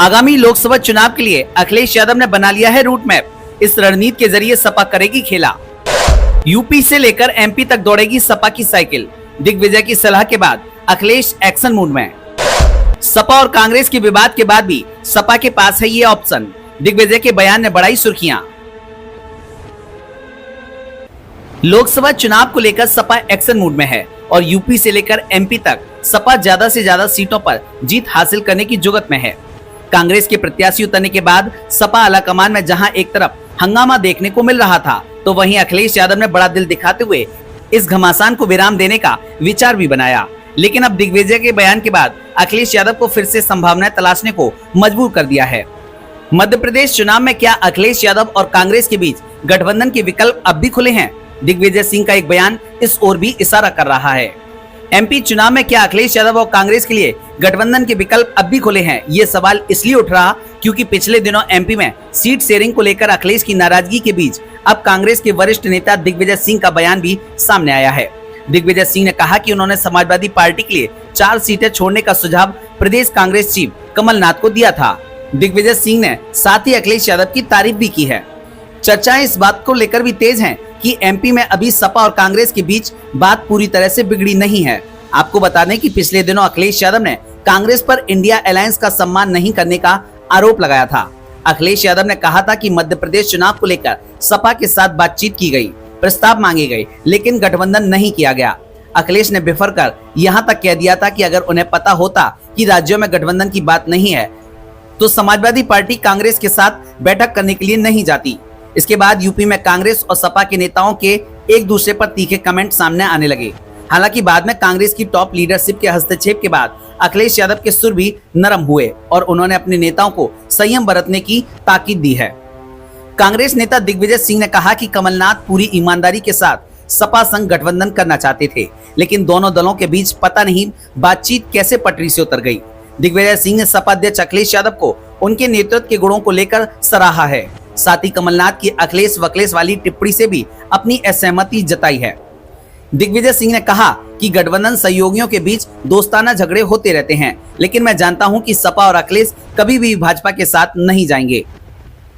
आगामी लोकसभा चुनाव के लिए अखिलेश यादव ने बना लिया है रूट मैप। इस रणनीति के जरिए सपा करेगी खेला। यूपी से लेकर एमपी तक दौड़ेगी सपा की साइकिल। दिग्विजय की सलाह के बाद अखिलेश एक्शन मूड में। सपा और कांग्रेस के विवाद के बाद भी सपा के पास है ये ऑप्शन। दिग्विजय के बयान ने बढ़ाई सुर्खियां। लोकसभा चुनाव को लेकर सपा एक्शन मूड में है और यूपी से लेकर एमपी तक सपा ज्यादा से ज्यादा सीटों पर जीत हासिल करने की जुगत में है। कांग्रेस के प्रत्याशी उतरने के बाद सपा आलाकमान में जहां एक तरफ हंगामा देखने को मिल रहा था, तो वहीं अखिलेश यादव ने बड़ा दिल दिखाते हुए इस घमासान को विराम देने का विचार भी बनाया। लेकिन अब दिग्विजय के बयान के बाद अखिलेश यादव को फिर से संभावनाएं तलाशने को मजबूर कर दिया है। मध्य प्रदेश चुनाव में क्या अखिलेश यादव और कांग्रेस के बीच गठबंधन के विकल्प अब भी खुले हैं? दिग्विजय सिंह का एक बयान इस ओर भी इशारा कर रहा है। एमपी चुनाव में क्या अखिलेश यादव और कांग्रेस के लिए गठबंधन के विकल्प अब भी खुले हैं? ये सवाल इसलिए उठ रहा क्योंकि पिछले दिनों एमपी में सीट शेयरिंग को लेकर अखिलेश की नाराजगी के बीच अब कांग्रेस के वरिष्ठ नेता दिग्विजय सिंह का बयान भी सामने आया है। दिग्विजय सिंह ने कहा कि उन्होंने समाजवादी पार्टी के लिए 4 सीटें छोड़ने का सुझाव प्रदेश कांग्रेस चीफ कमलनाथ को दिया था। दिग्विजय सिंह ने साथ ही अखिलेश यादव की तारीफ भी की है। चर्चाएं इस बात को लेकर भी तेज हैं कि एमपी में अभी सपा और कांग्रेस के बीच बात पूरी तरह से बिगड़ी नहीं है। आपको बता दें कि पिछले दिनों अखिलेश यादव ने कांग्रेस पर इंडिया अलायंस का सम्मान नहीं करने का आरोप लगाया था। अखिलेश यादव ने कहा था कि मध्य प्रदेश चुनाव को लेकर सपा के साथ बातचीत की गई, प्रस्ताव मांगे गए, लेकिन गठबंधन नहीं किया गया। अखिलेश ने बिफर कर यहाँ तक कह दिया था कि अगर उन्हें पता होता कि राज्यों में गठबंधन की बात नहीं है तो समाजवादी पार्टी कांग्रेस के साथ बैठक करने के लिए नहीं जाती। इसके बाद यूपी में कांग्रेस और सपा के नेताओं के एक दूसरे पर तीखे कमेंट सामने आने लगे। हालांकि बाद में कांग्रेस की टॉप लीडरशिप के हस्तक्षेप के बाद अखिलेश यादव के सुर भी नरम हुए और उन्होंने अपने नेताओं को संयम बरतने की ताकीद दी है। कांग्रेस नेता दिग्विजय सिंह ने कहा कि कमलनाथ पूरी ईमानदारी के साथ सपा संग गठबंधन करना चाहते थे, लेकिन दोनों दलों के बीच पता नहीं बातचीत कैसे पटरी से उतर गई। दिग्विजय सिंह ने सपा अध्यक्ष अखिलेश यादव को उनके नेतृत्व के गुणों को लेकर सराहा है। साथ ही कमलनाथ की अखिलेश वकलेश वाली टिप्पणी से भी अपनी असहमति जताई है। दिग्विजय सिंह ने कहा कि गठबंधन सहयोगियों के बीच दोस्ताना झगड़े होते रहते हैं, लेकिन मैं जानता हूं कि सपा और अखिलेश कभी भी भाजपा के साथ नहीं जाएंगे।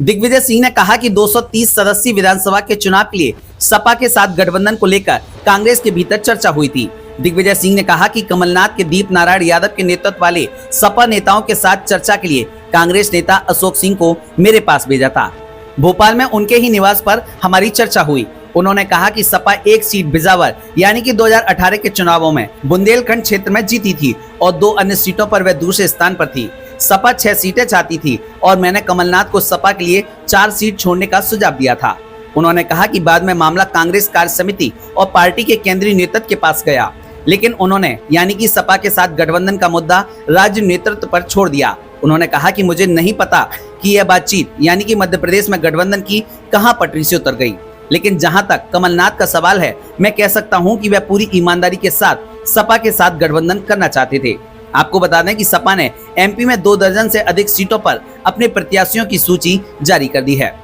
दिग्विजय सिंह ने कहा कि 230 सदस्यीय विधानसभा के चुनाव के लिए सपा के साथ गठबंधन को लेकर कांग्रेस के भीतर चर्चा हुई थी। दिग्विजय सिंह ने कहा कि कमलनाथ के दीप नारायण यादव के नेतृत्व वाले सपा नेताओं के साथ चर्चा के लिए कांग्रेस नेता अशोक सिंह को मेरे पास भेजा था। भोपाल में उनके ही निवास पर हमारी चर्चा हुई। उन्होंने कहा कि सपा एक सीट बिजावर यानी कि 2018 के चुनावों में बुंदेलखंड क्षेत्र में जीती थी और 2 अन्य सीटों पर वह दूसरे स्थान पर थी। सपा 6 सीटें चाहती थी और मैंने कमलनाथ को सपा के लिए 4 सीट छोड़ने का सुझाव दिया था। उन्होंने कहा कि बाद में मामला कांग्रेस कार्य समिति और पार्टी के केंद्रीय नेतृत्व के पास गया, लेकिन उन्होंने यानी कि सपा के साथ गठबंधन का मुद्दा राज्य नेतृत्व पर छोड़ दिया। उन्होंने कहा कि मुझे नहीं पता कि यह बातचीत यानी कि मध्य प्रदेश में गठबंधन की कहां पटरी से उतर गई, लेकिन जहां तक कमलनाथ का सवाल है, मैं कह सकता हूं कि वह पूरी ईमानदारी के साथ सपा के साथ गठबंधन करना चाहते थे। आपको बता दें कि सपा ने एमपी में 2 दर्जन से अधिक सीटों पर अपने प्रत्याशियों की सूची जारी कर दी है।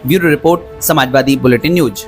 Bureau report, Samajwadi bulletin news.